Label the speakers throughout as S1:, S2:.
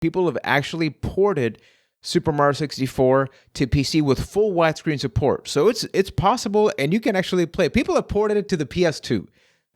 S1: people have actually ported Super Mario 64 to PC with full widescreen support. So it's possible, and you can actually play. People have ported it to the PS2.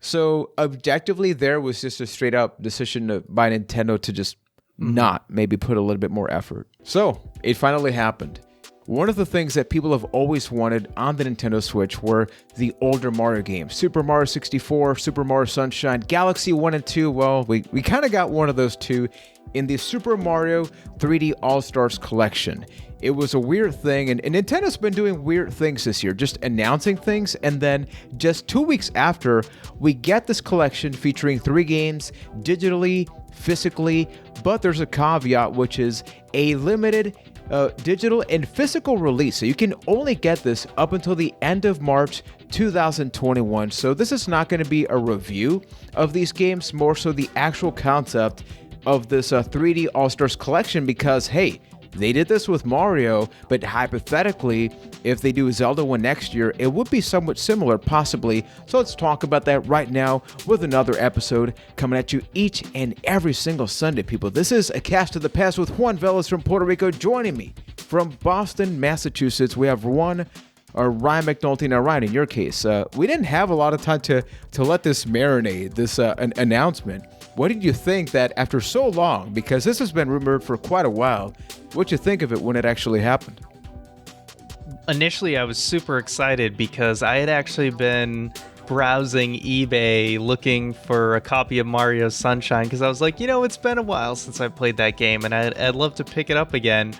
S1: So objectively, there was just a straight up decision by Nintendo to just not maybe put a little bit more effort. So it finally happened. One of the things that people have always wanted on the Nintendo Switch were the older Mario games. Super Mario 64, Super Mario Sunshine, Galaxy 1 and 2. Well, we kind of got one of those two in the Super Mario 3D All-Stars collection. It was a weird thing, and Nintendo's been doing weird things this year, just announcing things, and then just 2 weeks after, we get this collection featuring 3 games digitally, physically, but there's a caveat, which is a limited digital and physical release. So you can only get this up until the end of March 2021. So this is not going to be a review of these games, more so the actual concept of this 3D All-Stars collection, because hey, they did this with Mario, but hypothetically, if they do Zelda one next year, it would be somewhat similar, possibly. So let's talk about that right now with another episode coming at you each and every single Sunday, people. This is A Cast of the Past with Juan Velas from Puerto Rico. Joining me from Boston, Massachusetts, we have Ryan McNulty. Now, Ryan, in your case, we didn't have a lot of time to let this marinate, this an announcement. What did you think that after so long, because this has been rumored for quite a while, what'd you think of it when it actually happened?
S2: Initially, I was super excited because I had actually been browsing eBay looking for a copy of Mario Sunshine because I was like, it's been a while since I played that game and I'd love to pick it up again.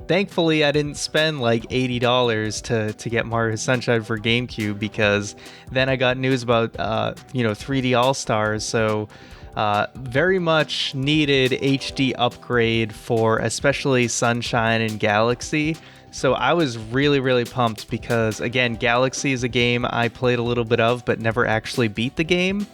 S2: Thankfully, I didn't spend like $80 to get Mario Sunshine for GameCube, because then I got news about 3D All-Stars, so very much needed HD upgrade for especially Sunshine and Galaxy. So I was really, really pumped because, again, Galaxy is a game I played a little bit of but never actually beat the game.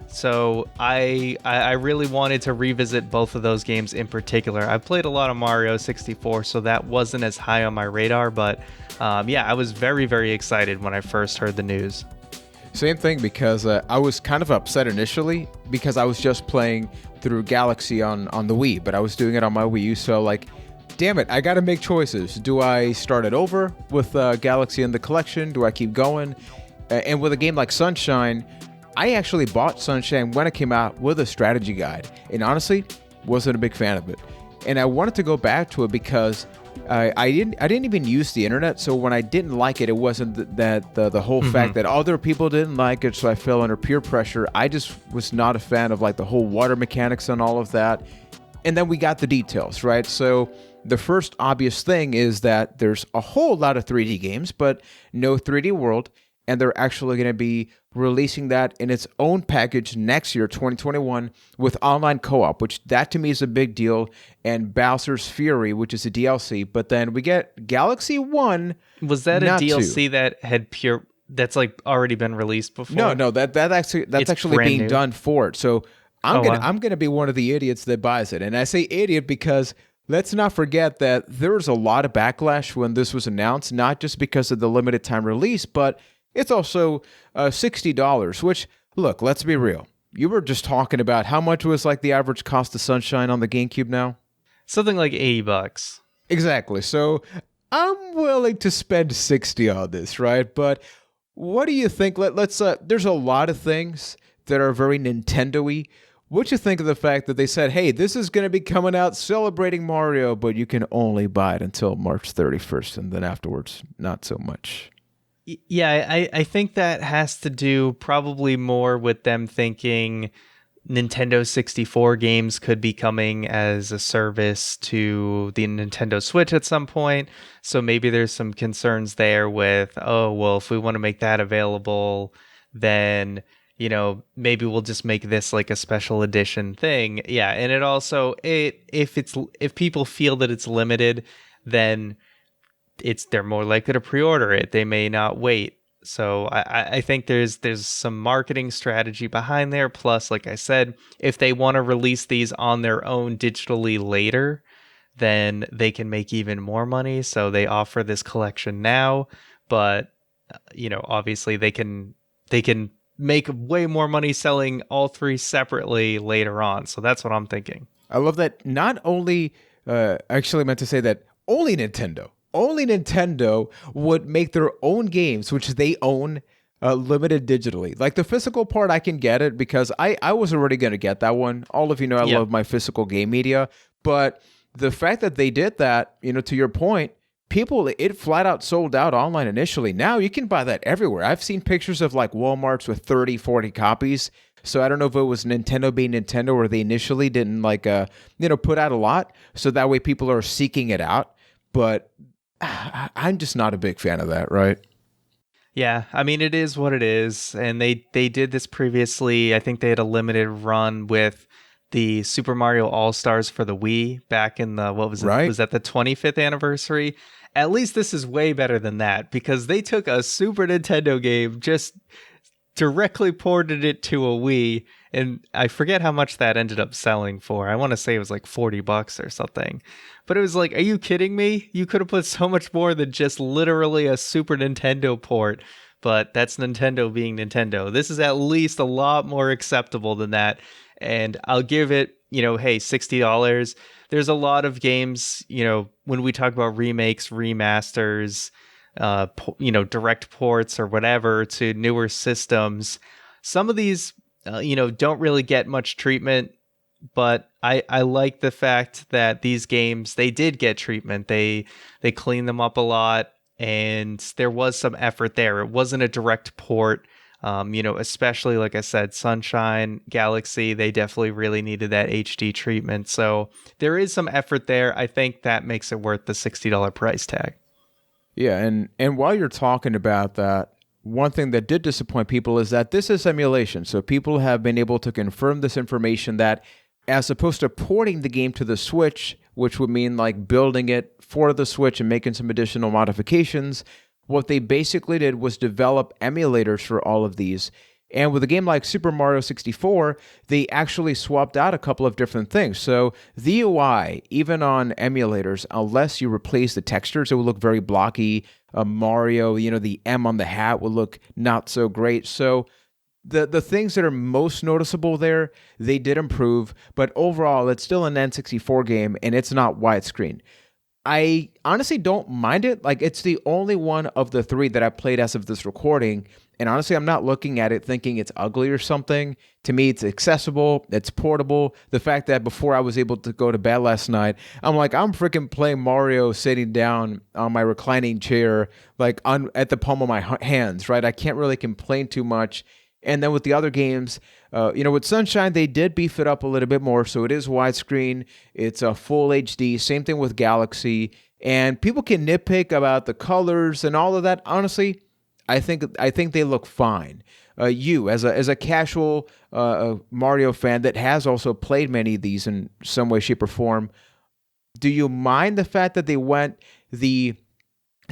S2: So I really wanted to revisit both of those games in particular. I played a lot of Mario 64, so that wasn't as high on my radar, but I was very, very excited when I first heard the news.
S1: Same thing, because I was kind of upset initially because I was just playing through Galaxy on the Wii, but I was doing it on my Wii U, so like, damn it, I gotta make choices. Do I start it over with Galaxy in the collection? Do I keep going? And with a game like Sunshine, I actually bought Sunshine when it came out with a strategy guide, and honestly, wasn't a big fan of it. And I wanted to go back to it because I didn't even use the internet, so when I didn't like it, it wasn't the whole fact that other people didn't like it, so I fell under peer pressure. I just was not a fan of like the whole water mechanics and all of that. And then we got the details, right? So the first obvious thing is that there's a whole lot of 3D games, but no 3D World, and they're actually going to be releasing that in its own package next year, 2021, with online co-op, which that to me is a big deal, and Bowser's Fury, which is a DLC. But then we get Galaxy 1.
S2: Was that a DLC that's like already been released before?
S1: No, that's actually being new. Done for it. So I'm gonna be one of the idiots that buys it, and I say idiot because let's not forget that there was a lot of backlash when this was announced, not just because of the limited time release, but it's also $60, which, look, let's be real. You were just talking about how much was like the average cost of Sunshine on the GameCube now?
S2: Something like $80.
S1: Exactly. So I'm willing to spend $60 on this, right? But what do you think? Let's there's a lot of things that are very Nintendo-y. What you think of the fact that they said, hey, this is going to be coming out celebrating Mario, but you can only buy it until March 31st, and then afterwards, not so much?
S2: Yeah, I think that has to do probably more with them thinking Nintendo 64 games could be coming as a service to the Nintendo Switch at some point. So maybe there's some concerns there with, if we want to make that available, then, maybe we'll just make this like a special edition thing. Yeah, and it also, if people feel that it's limited, then they're more likely to pre-order it. They may not wait. So I think there's some marketing strategy behind there. Plus, like I said, if they want to release these on their own digitally later, then they can make even more money. So they offer this collection now, but obviously they can make way more money selling all 3 separately later on. So that's what I'm thinking.
S1: I love that not only, I actually meant to say that only Nintendo would make their own games, which they own, limited digitally. Like the physical part, I can get it because I was already going to get that one. All of you know I
S2: Yeah.
S1: love my physical game media. But the fact that they did that, to your point, people, it flat out sold out online initially. Now you can buy that everywhere. I've seen pictures of like Walmarts with 30, 40 copies. So I don't know if it was Nintendo being Nintendo or they initially didn't put out a lot. So that way people are seeking it out. But I'm just not a big fan of that, right?
S2: Yeah, I mean it is what it is, and they did this previously. I think they had a limited run with the Super Mario All Stars for the Wii back in the what was it?
S1: Right.
S2: Was that the 25th anniversary? At least this is way better than that because they took a Super Nintendo game, just directly ported it to a Wii, and I forget how much that ended up selling for. I want to say it was like $40 or something. But it was like, are you kidding me? You could have put so much more than just literally a Super Nintendo port. But that's Nintendo being Nintendo. This is at least a lot more acceptable than that. And I'll give it, hey, $60. There's a lot of games, when we talk about remakes, remasters, direct ports or whatever to newer systems. Some of these, don't really get much treatment, but I like the fact that these games, they did get treatment. They cleaned them up a lot, and there was some effort there. It wasn't a direct port. Especially like I said, Sunshine, Galaxy, they definitely really needed that HD treatment. So there is some effort there. I think that makes it worth the $60 price tag.
S1: Yeah, and while you're talking about that, one thing that did disappoint people is that this is emulation. So people have been able to confirm this information that as opposed to porting the game to the Switch, which would mean like building it for the Switch and making some additional modifications, what they basically did was develop emulators for all of these. And with a game like Super Mario 64, they actually swapped out a couple of different things. So the UI, even on emulators, unless you replace the textures, it will look very blocky. Mario, the M on the hat will look not so great. So the things that are most noticeable there, they did improve. But overall, it's still an N64 game, and it's not widescreen. I honestly don't mind it. Like, it's the only one of the three that I played as of this recording. And honestly, I'm not looking at it thinking it's ugly or something. To me, it's accessible. It's portable. The fact that before I was able to go to bed last night, I'm like, I'm freaking playing Mario sitting down on my reclining chair, like at the palm of my hands, right? I can't really complain too much. And then with the other games, with Sunshine, they did beef it up a little bit more. So it is widescreen. It's a full HD. Same thing with Galaxy. And people can nitpick about the colors and all of that. Honestly, I think they look fine. You, as a casual Mario fan that has also played many of these in some way, shape, or form, do you mind the fact that they went the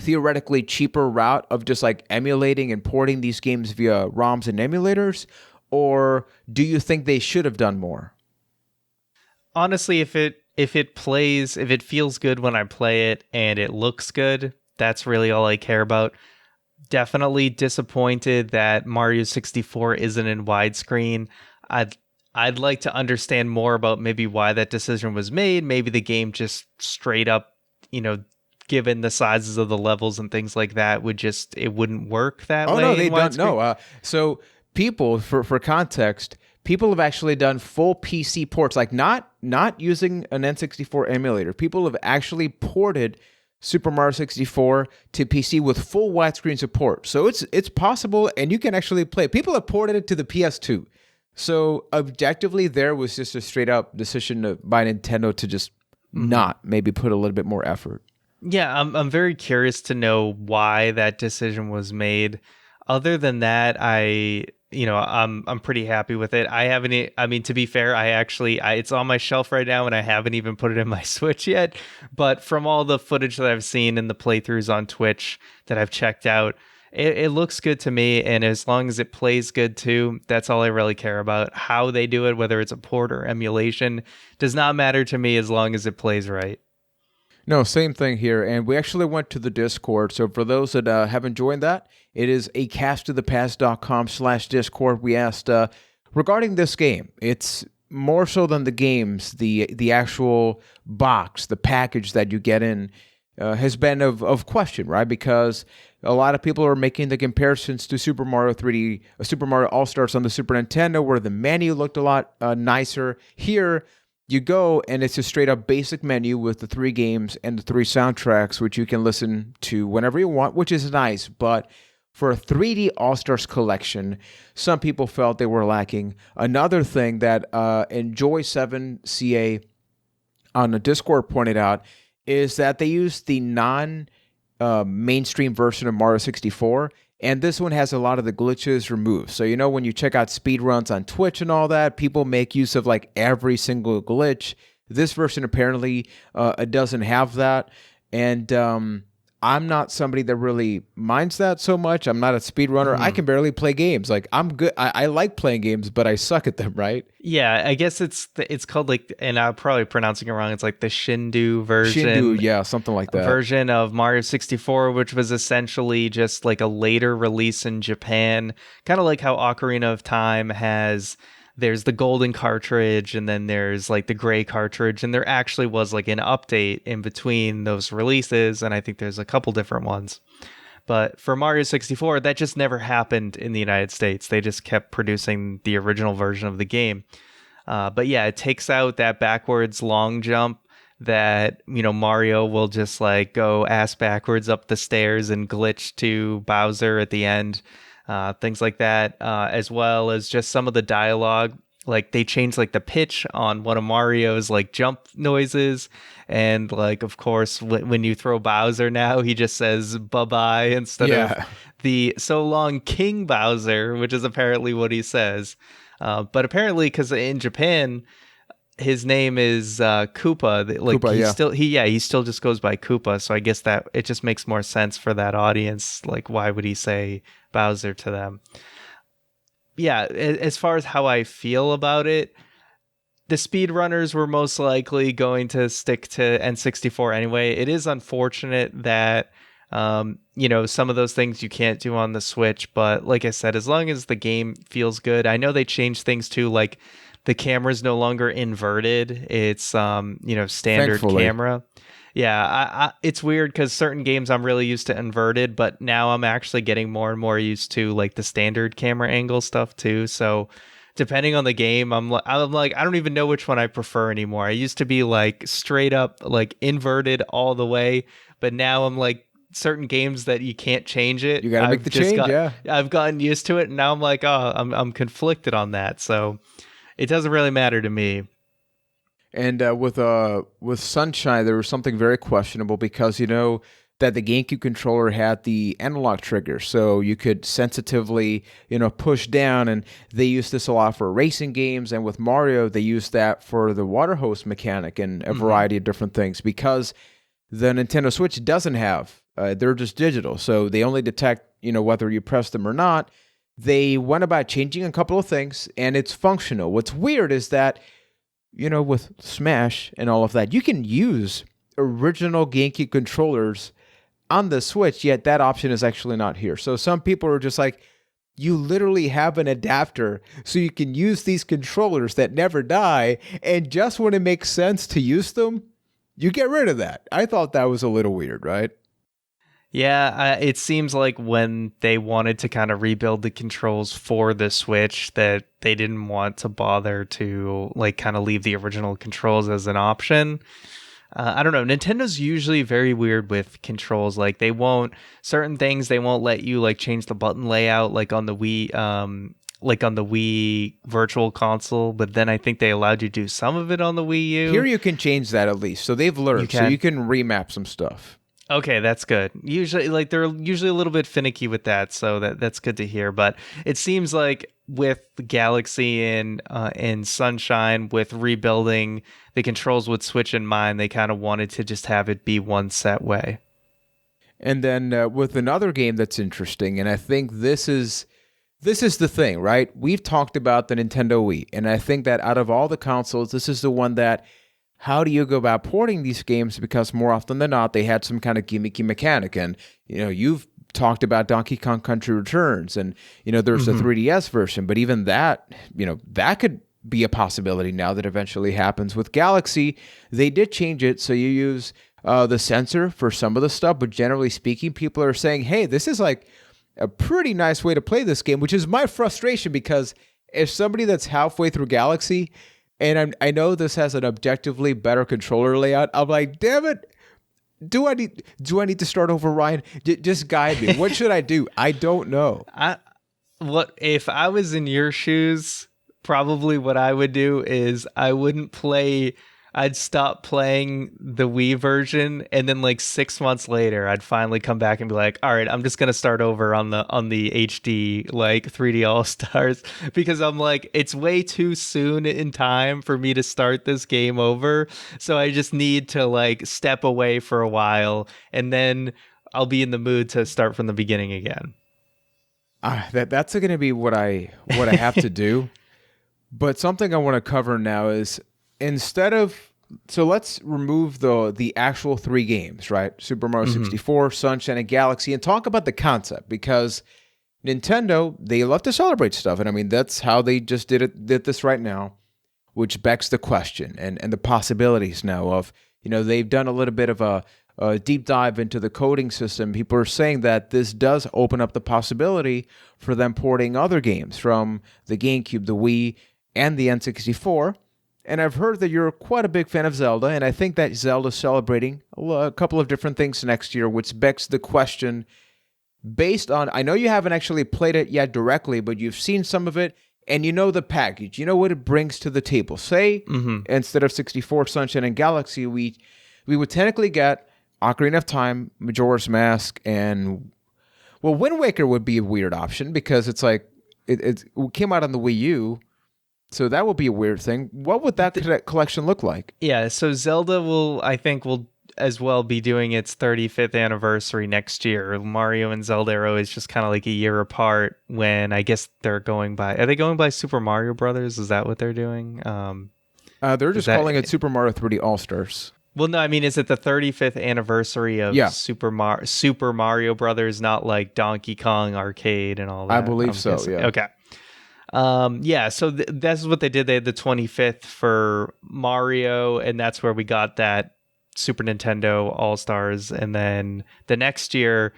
S1: theoretically cheaper route of just like emulating and porting these games via ROMs and emulators? Or do you think they should have done more?
S2: Honestly, if it feels good when I play it and it looks good, that's really all I care about. Definitely disappointed that Mario 64 isn't in widescreen. I'd like to understand more about maybe why that decision was made. Maybe the game just straight up, given the sizes of the levels and things like that, it wouldn't work that way.
S1: Oh no, they
S2: in
S1: don't.
S2: widescreen.
S1: No, so people, for context, people have actually done full PC ports, like not using an N64 emulator. People have actually ported Super Mario 64 to PC with full widescreen support. So it's possible, and you can actually play. People have ported it to the PS2. So objectively, there was just a straight up decision by Nintendo to just not maybe put a little bit more effort.
S2: Yeah, I'm very curious to know why that decision was made. Other than that, I'm pretty happy with it. I haven't. I mean, to be fair, it's on my shelf right now, and I haven't even put it in my Switch yet. But from all the footage that I've seen and the playthroughs on Twitch that I've checked out, it looks good to me. And as long as it plays good too, that's all I really care about. How they do it, whether it's a port or emulation, does not matter to me as long as it plays right.
S1: No, same thing here. And we actually went to the Discord. So for those that haven't joined that, it is acasttothepast.com/Discord. We asked regarding this game. It's more so than the games, the actual box, the package that you get in, has been of question, right? Because a lot of people are making the comparisons to Super Mario 3D, Super Mario All Stars on the Super Nintendo, where the menu looked a lot nicer. Here, you go and it's a straight up basic menu with the 3 games and the 3 soundtracks, which you can listen to whenever you want, which is nice. But for a 3D All Stars collection, some people felt they were lacking. Another thing that Enjoy7CA on the Discord pointed out is that they used the non-mainstream version of Mario 64, and this one has a lot of the glitches removed. So, when you check out speedruns on Twitch and all that, people make use of like every single glitch. This version apparently doesn't have that, and I'm not somebody that really minds that so much. I'm not a speedrunner. I can barely play games. Like, I'm good. I like playing games, but I suck at them, right?
S2: Yeah, I guess it's called like, and I'm probably pronouncing it wrong. It's like the Shindu version.
S1: Shindu, yeah, something like that.
S2: Version of Mario 64, which was essentially just like a later release in Japan. Kind of like how Ocarina of Time has... There's the golden cartridge and then there's like the gray cartridge, and there actually was like an update in between those releases, and I think there's a couple different ones. But for Mario 64, that just never happened in the United States. They just kept producing the original version of the game. But yeah, it takes out that backwards long jump that, Mario will just like go ass backwards up the stairs and glitch to Bowser at the end. Things like that, as well as just some of the dialogue. Like they changed like the pitch on one of Mario's like jump noises, and like of course when you throw Bowser now, he just says bye-bye instead of the so long King Bowser, which is apparently what he says. But apparently, because in Japan his name is Koopa. Like Koopa, he still just goes by Koopa. So I guess that it just makes more sense for that audience. Like, why would he say Bowser to them? Yeah, as far as how I feel about it, the speedrunners were most likely going to stick to N64 anyway. It is unfortunate that some of those things you can't do on the Switch, but like I said, as long as the game feels good. I know they changed things too, like the camera's no longer inverted. It's standard
S1: Thankfully.
S2: camera. Yeah, it's weird because certain games I'm really used to inverted, but now I'm actually getting more and more used to like the standard camera angle stuff too. So depending on the game, I'm like I don't even know which one I prefer anymore. I used to be like straight up like inverted all the way, but now I'm like certain games that you can't change it.
S1: You gotta make the change.
S2: I've gotten used to it, and now I'm like, I'm conflicted on that. So it doesn't really matter to me.
S1: And with Sunshine, there was something very questionable because that the GameCube controller had the analog trigger, so you could sensitively push down, and they use this a lot for racing games. And with Mario, they use that for the water hose mechanic and a variety of different things because the Nintendo Switch doesn't have. They're just digital, so they only detect whether you press them or not. They went about changing a couple of things, and it's functional. What's weird is that with Smash and all of that, you can use original GameCube controllers on the Switch, yet that option is actually not here. So some people are just like, you literally have an adapter so you can use these controllers that never die, and just when it makes sense to use them, you get rid of that. I thought that was a little weird, right?
S2: Yeah, it seems like when they wanted to kind of rebuild the controls for the Switch, that they didn't want to bother to like kind of leave the original controls as an option. I don't know. Nintendo's usually very weird with controls. Like they won't let you like change the button layout like on the Wii, Virtual Console. But then I think they allowed you to do some of it on the Wii U.
S1: Here you can change that at least. So they've learned. So you can remap some stuff.
S2: Okay, that's good. Usually, like they're usually a little bit finicky with that, so that's good to hear. But it seems like with Galaxy and Sunshine, with rebuilding the controls with Switch in mind, they kind of wanted to just have it be one set way.
S1: And then with another game that's interesting, and I think this is the thing, right? We've talked about the Nintendo Wii, and I think that out of all the consoles, this is the one that. How do you go about porting these games? Because more often than not, they had some kind of gimmicky mechanic. And, you've talked about Donkey Kong Country Returns and, there's a 3DS version, but even that, that could be a possibility now that eventually happens. With Galaxy, they did change it so you use the sensor for some of the stuff, but generally speaking, people are saying, hey, this is like a pretty nice way to play this game, which is my frustration because if somebody that's halfway through Galaxy, and I know this has an objectively better controller layout, I'm like, damn it. Do I need to start over, Ryan? Just guide me. What should I do? I don't know.
S2: What if I was in your shoes? Probably what I would do is I'd stop playing the Wii version, and then like 6 months later, I'd finally come back and be like, all right, I'm just gonna start over on the HD like 3D All Stars because I'm like, it's way too soon in time for me to start this game over. So I just need to like step away for a while, and then I'll be in the mood to start from the beginning again.
S1: That's going to be what I have to do. But something I want to cover now is so let's remove the actual 3 games, right? Super Mario 64, Sunshine, and Galaxy, and talk about the concept because Nintendo, they love to celebrate stuff. And I mean, that's how they just did this right now, which begs the question and the possibilities now of, they've done a little bit of a deep dive into the coding system. People are saying that this does open up the possibility for them porting other games from the GameCube, the Wii, and the N64. And I've heard that you're quite a big fan of Zelda, and I think that Zelda's celebrating a couple of different things next year, which begs the question, based on, I know you haven't actually played it yet directly, but you've seen some of it, and you know the package, you know what it brings to the table. Say, instead of 64, Sunshine, and Galaxy, we would technically get Ocarina of Time, Majora's Mask, and, well, Wind Waker would be a weird option, because it's like, it came out on the Wii U, so that would be a weird thing. What would that collection look like?
S2: Yeah, so Zelda will as well be doing its 35th anniversary next year. Mario and Zelda are always just kind of like a year apart when I guess are they going by Super Mario Brothers? Is that what they're doing?
S1: They're just calling it Super Mario 3D All-Stars.
S2: Well, no, I mean, is it the 35th anniversary of Super Mario Brothers, not like Donkey Kong Arcade and all that?
S1: I believe so,
S2: guessing.
S1: yeah.
S2: Okay. So that's what they did. They had the 25th for Mario, and that's where we got that Super Nintendo All-Stars. And then the next year,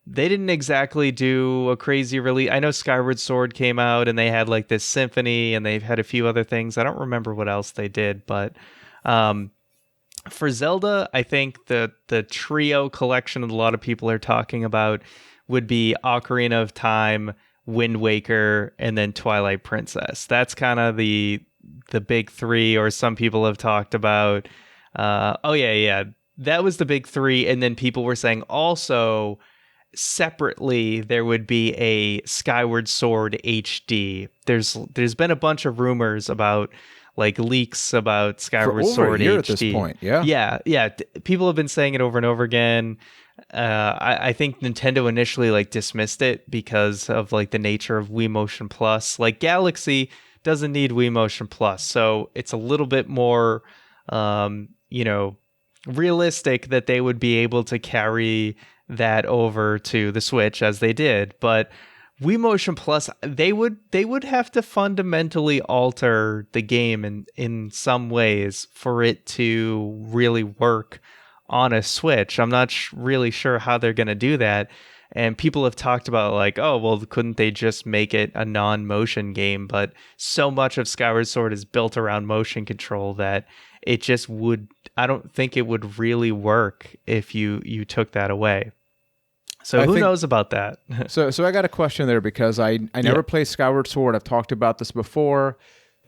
S2: they didn't exactly do a crazy release. I know Skyward Sword came out, and they had like this symphony, and they've had a few other things. I don't remember what else they did, but for Zelda, I think the trio collection that a lot of people are talking about would be Ocarina of Time, Wind Waker, and then Twilight Princess. That's kind of the big 3, or some people have talked about. That was the big 3, and then people were saying also separately there would be a Skyward Sword HD. There's been a bunch of rumors about like leaks about Skyward Sword HD
S1: at this point.
S2: Yeah. People have been saying it over and over again. I think Nintendo initially like dismissed it because of like the nature of Wii Motion Plus. Like Galaxy doesn't need Wii Motion Plus, so it's a little bit more, realistic that they would be able to carry that over to the Switch as they did. But Wii Motion Plus, they would have to fundamentally alter the game in some ways for it to really work on a Switch. I'm not really sure how they're going to do that. And people have talked about like, oh, well, couldn't they just make it a non-motion game? But so much of Skyward Sword is built around motion control that it just I don't think it would really work if you took that away. So who knows about that?
S1: so I got a question there because I never played Skyward Sword. I've talked about this before.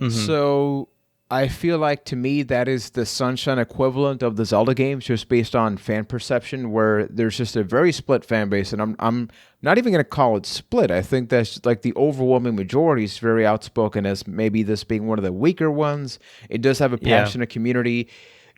S1: So I feel like to me that is the Sunshine equivalent of the Zelda games, just based on fan perception, where there's just a very split fan base, and I'm not even going to call it split. I think that's like the overwhelming majority is very outspoken as maybe this being one of the weaker ones. It does have a passionate community.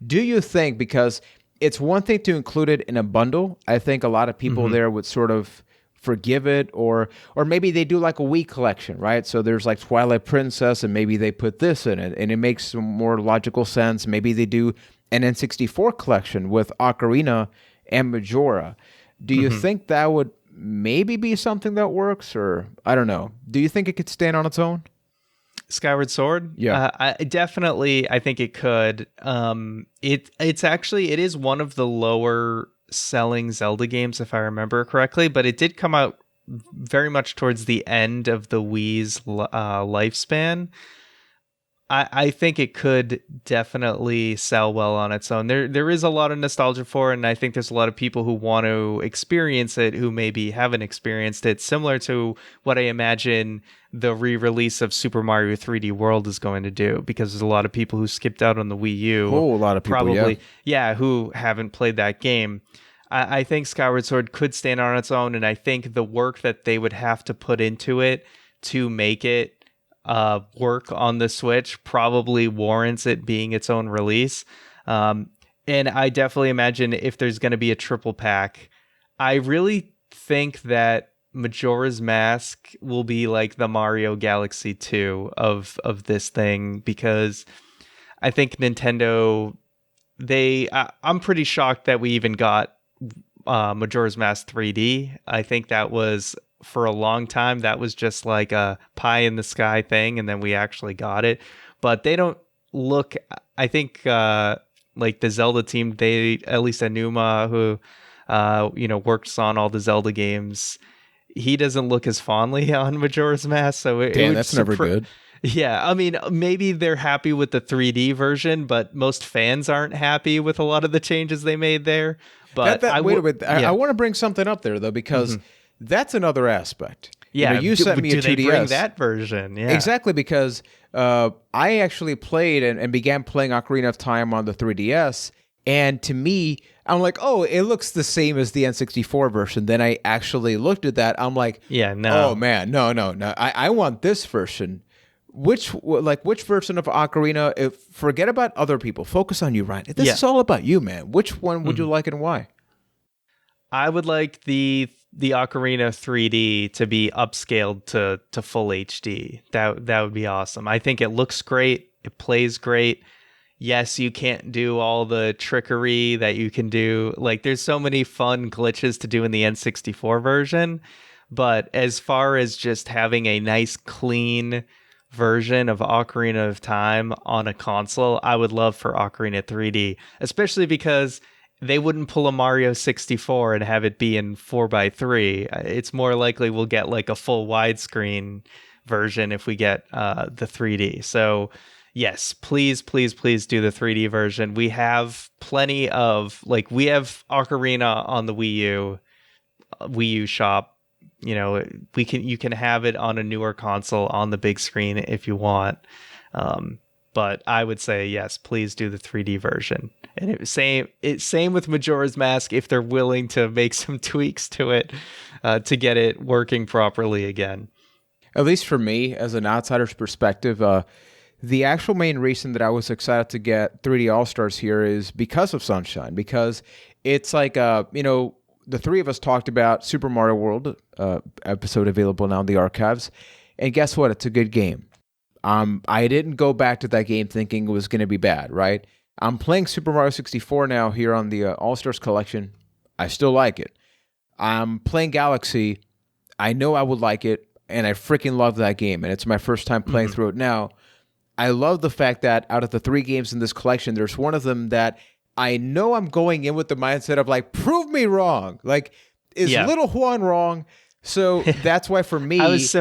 S1: Do you think, because it's one thing to include it in a bundle, I think a lot of people there would sort of forgive it, or maybe they do like a Wii collection, right? So there's like Twilight Princess, and maybe they put this in it, and it makes some more logical sense. Maybe they do an N64 collection with Ocarina and Majora. Do you think that would maybe be something that works, or I don't know? Do you think it could stand on its own?
S2: Skyward Sword?
S1: Yeah.
S2: I think it could. It is one of the lower selling Zelda games, if I remember correctly, but it did come out very much towards the end of the Wii's lifespan. I think it could definitely sell well on its own. There is a lot of nostalgia for it, and I think there's a lot of people who want to experience it who maybe haven't experienced it, similar to what I imagine the re-release of Super Mario 3D World is going to do, because there's a lot of people who skipped out on the Wii U.
S1: Oh, a lot of people,
S2: probably, who haven't played that game. I think Skyward Sword could stand on its own, and I think the work that they would have to put into it to make it work on the Switch probably warrants it being its own release. And I definitely imagine if there's going to be a triple pack, I really think that Majora's Mask will be like the Mario Galaxy 2 of this thing, because I think Nintendo, I'm pretty shocked that we even got Majora's Mask 3D. I think that was, for a long time, that was just like a pie in the sky thing, and then we actually got it. But they don't look, I think like the Zelda team, they, at least Anuma, who works on all the Zelda games, he doesn't look as fondly on Majora's Mask. So
S1: that's never good.
S2: Yeah, I mean, maybe they're happy with the 3D version, but most fans aren't happy with a lot of the changes they made there. But
S1: I want to bring something up there, though, because that's another aspect.
S2: Yeah,
S1: you sent me a 2DS.
S2: Do they bring that version? Yeah,
S1: exactly, because I actually played and began playing Ocarina of Time on the 3DS, and to me, I'm like, oh, it looks the same as the N64 version. Then I actually looked at that. I'm like, oh man, no. I want this version. Which version of Ocarina? Forget about other people. Focus on you, Ryan. This is all about you, man. Which one would you like and why?
S2: I would like the Ocarina 3D to be upscaled to full HD. That would be awesome. I think it looks great. It plays great. Yes, you can't do all the trickery that you can do. Like, there's so many fun glitches to do in the N64 version. But as far as just having a nice, clean version of Ocarina of Time on a console, I would love for Ocarina 3D, especially because they wouldn't pull a Mario 64 and have it be in 4:3. It's more likely we'll get like a full widescreen version if we get the 3D. So yes, please do the 3D version. We have plenty of, like, we have Ocarina on the Wii U shop. You can have it on a newer console on the big screen if you want. But I would say, yes, please do the 3D version. And same with Majora's Mask, if they're willing to make some tweaks to it to get it working properly again.
S1: At least for me, as an outsider's perspective, the actual main reason that I was excited to get 3D All-Stars here is because of Sunshine. Because it's like, the three of us talked about Super Mario World, episode available now in the archives. And guess what? It's a good game. I didn't go back to that game thinking it was going to be bad, right? I'm playing Super Mario 64 now here on the All-Stars collection. I still like it. I'm playing Galaxy. I know I would like it, and I freaking love that game, and it's my first time playing through it now. I love the fact that out of the 3 games in this collection, there's one of them that I know I'm going in with the mindset of, like, prove me wrong. Like, is Little Juan wrong? So that's why for me...
S2: I was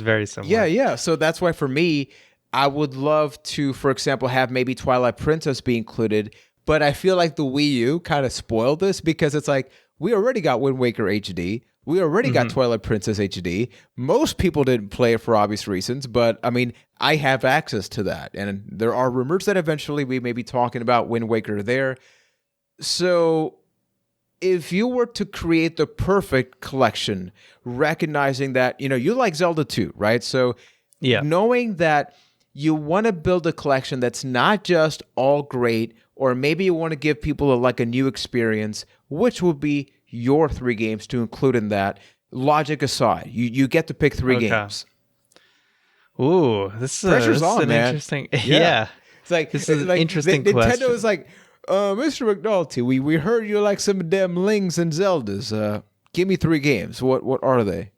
S2: very similar.
S1: Yeah. So that's why for me, I would love to, for example, have maybe Twilight Princess be included. But I feel like the Wii U kind of spoiled this because it's like, we already got Wind Waker HD. We already got Twilight Princess HD. Most people didn't play it for obvious reasons, but I mean, I have access to that. And there are rumors that eventually we may be talking about Wind Waker there. So if you were to create the perfect collection, recognizing that, you like Zelda too, right? So knowing that you want to build a collection that's not just all great, or maybe you want to give people a new experience, which would be your 3 games to include in that? Logic aside, you get to pick 3 games.
S2: Ooh, this is
S1: pressure's on, man.
S2: Interesting. Yeah.
S1: It's like,
S2: this is an interesting question.
S1: Nintendo is like, Mr. McNulty, we heard you like some of them Lings and Zeldas. Give me 3 games. What are they?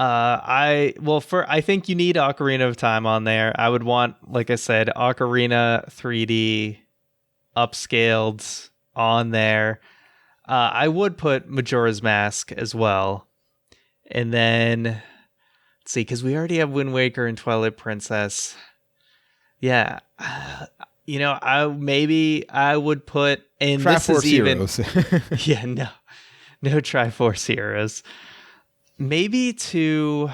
S2: I think you need Ocarina of Time on there. I would want, like I said, Ocarina 3D upscaled on there. I would put Majora's Mask as well. And then, let's see, because we already have Wind Waker and Twilight Princess. Yeah. I would put, and
S1: Triforce
S2: this is even,
S1: Heroes.
S2: yeah, no Triforce Heroes. Maybe to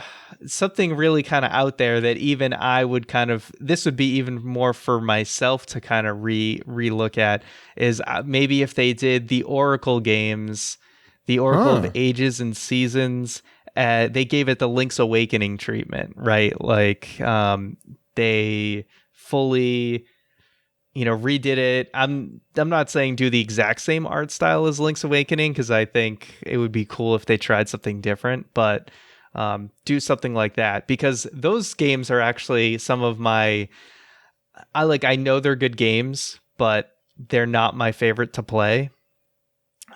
S2: something really kind of out there that even I would this would be even more for myself to kind of re-look at is maybe if they did the Oracle games, the Oracle of Ages and Seasons, they gave it the Link's Awakening treatment, right? Like they fully redid it. I'm not saying do the exact same art style as Link's Awakening, because I think it would be cool if they tried something different, but do something like that, because those games are actually some of my, I know they're good games, but they're not my favorite to play.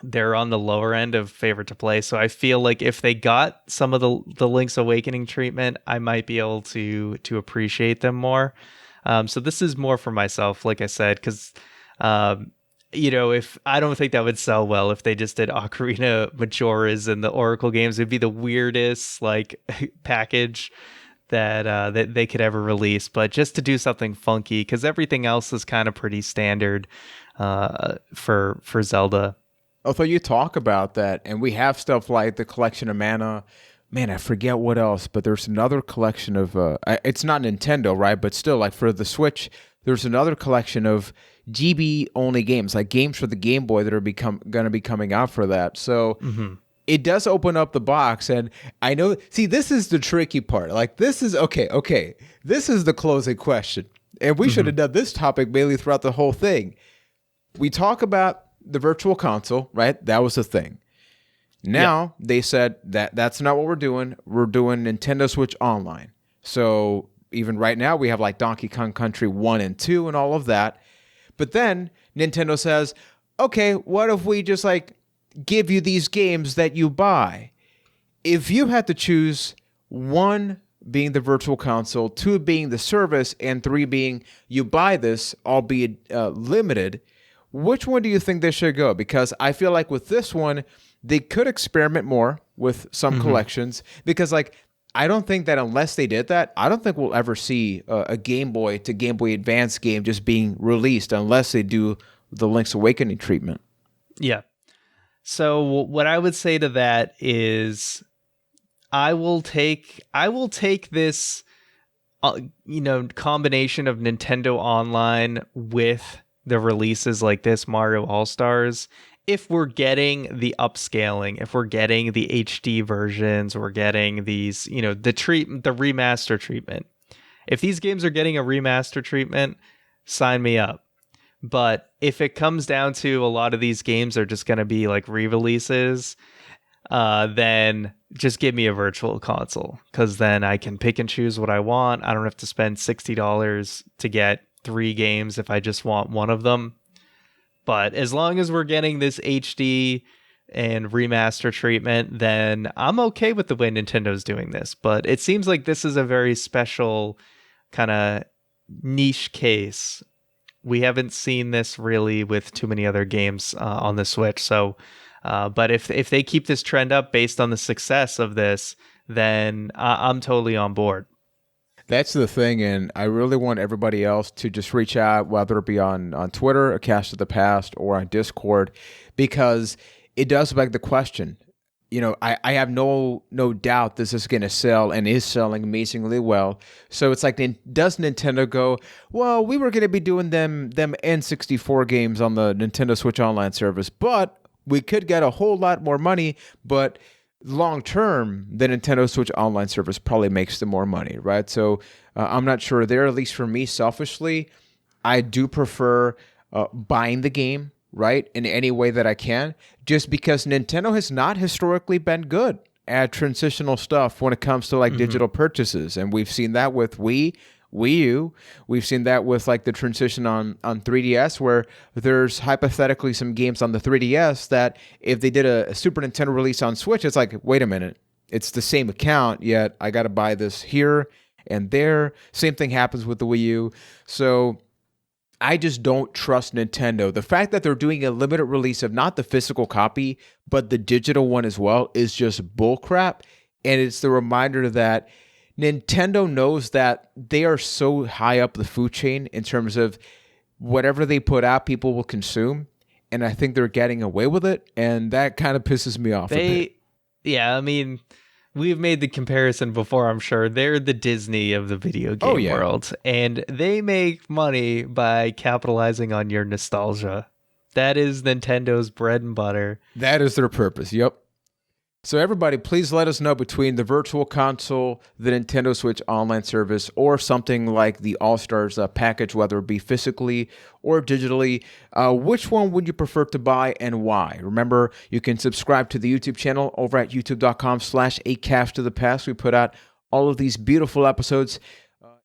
S2: They're on the lower end of favorite to play. So I feel like if they got some of the Link's Awakening treatment, I might be able to appreciate them more. So this is more for myself, like I said, because, if I don't think that would sell well if they just did Ocarina, Majora's, and the Oracle games. It'd be the weirdest package that they could ever release. But just to do something funky, because everything else is kind of pretty standard for Zelda.
S1: Although you talk about that, and we have stuff like the Collection of Mana. Man, I forget what else, but there's another collection of, it's not Nintendo, right? But still, like for the Switch, there's another collection of GB-only games, like games for the Game Boy that are going to be coming out for that. So it does open up the box, and I know, see, this is the tricky part. Like, this is, okay, this is the closing question. And we should have done this topic mainly throughout the whole thing. We talk about the Virtual Console, right? That was the thing. Now, they said that's not what we're doing. We're doing Nintendo Switch Online. So even right now, we have like Donkey Kong Country 1 and 2 and all of that. But then Nintendo says, okay, what if we just give you these games that you buy? If you had to choose, 1 being the Virtual Console, 2 being the service, and 3 being you buy this, albeit limited, which one do you think they should go? Because I feel like with this one, they could experiment more with some collections, because I don't think that unless they did that, I don't think we'll ever see a Game Boy to Game Boy Advance game just being released unless they do the Link's Awakening treatment.
S2: Yeah. So what I would say to that is I will take this combination of Nintendo Online with the releases like this Mario All-Stars. If we're getting the upscaling, if we're getting the HD versions, we're getting these, the remaster treatment. If these games are getting a remaster treatment, sign me up. But if it comes down to a lot of these games are just going to be re-releases, then just give me a Virtual Console, because then I can pick and choose what I want. I don't have to spend $60 to get 3 games if I just want one of them. But as long as we're getting this HD and remaster treatment, then I'm okay with the way Nintendo's doing this. But it seems like this is a very special kind of niche case. We haven't seen this really with too many other games on the Switch. So, but if they keep this trend up based on the success of this, then I'm totally on board.
S1: That's the thing, and I really want everybody else to just reach out, whether it be on Twitter, A Cast of the Past, or on Discord, because it does beg the question. I have no doubt this is going to sell and is selling amazingly well. So it's does Nintendo go, well, we were going to be doing them N64 games on the Nintendo Switch Online service, but we could get a whole lot more money, but long term, the Nintendo Switch Online service probably makes them more money, right? So I'm not sure there, at least for me, selfishly, I do prefer buying the game, right, in any way that I can, just because Nintendo has not historically been good at transitional stuff when it comes to digital purchases. And we've seen that with Wii U. We've seen that with the transition on 3DS, where there's hypothetically some games on the 3DS that if they did a Super Nintendo release on Switch, it's wait a minute, it's the same account, yet I got to buy this here and there. Same thing happens with the Wii U. So I just don't trust Nintendo. The fact that they're doing a limited release of not the physical copy, but the digital one as well is just bullcrap. And it's the reminder that Nintendo knows that they are so high up the food chain in terms of whatever they put out, people will consume. And I think they're getting away with it. And that kind of pisses me off a bit.
S2: Yeah, I mean, we've made the comparison before, I'm sure. They're the Disney of the video game world. And they make money by capitalizing on your nostalgia. That is Nintendo's bread and butter.
S1: That is their purpose, yep. So everybody, please let us know between the Virtual Console, the Nintendo Switch online service, or something like the All-Stars package, whether it be physically or digitally, which one would you prefer to buy and why? Remember, you can subscribe to the YouTube channel over at youtube.com/acastofthepast. We put out all of these beautiful episodes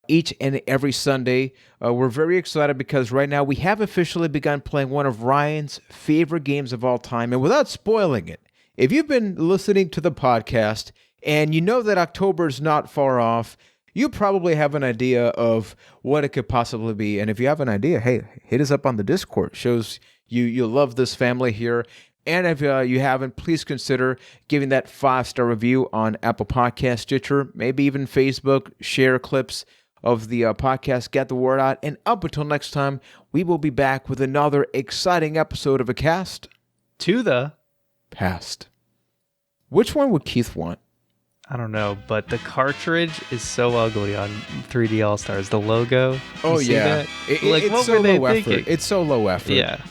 S1: each and every Sunday. We're very excited because right now we have officially begun playing one of Ryan's favorite games of all time, and without spoiling it, if you've been listening to the podcast and you know that October is not far off, you probably have an idea of what it could possibly be. And if you have an idea, hey, hit us up on the Discord. Shows you love this family here. And if you haven't, please consider giving that 5-star review on Apple Podcast, Stitcher, maybe even Facebook. Share clips of the podcast, get the word out. And up until next time, we will be back with another exciting episode of A Cast
S2: To the
S1: Past. Which one would Keith want?
S2: I don't know, but the cartridge is so ugly on 3D All-Stars. The logo.
S1: Oh, yeah.
S2: What
S1: it's
S2: were
S1: so
S2: they
S1: low
S2: thinking?
S1: effort. It's so low effort.
S2: Yeah.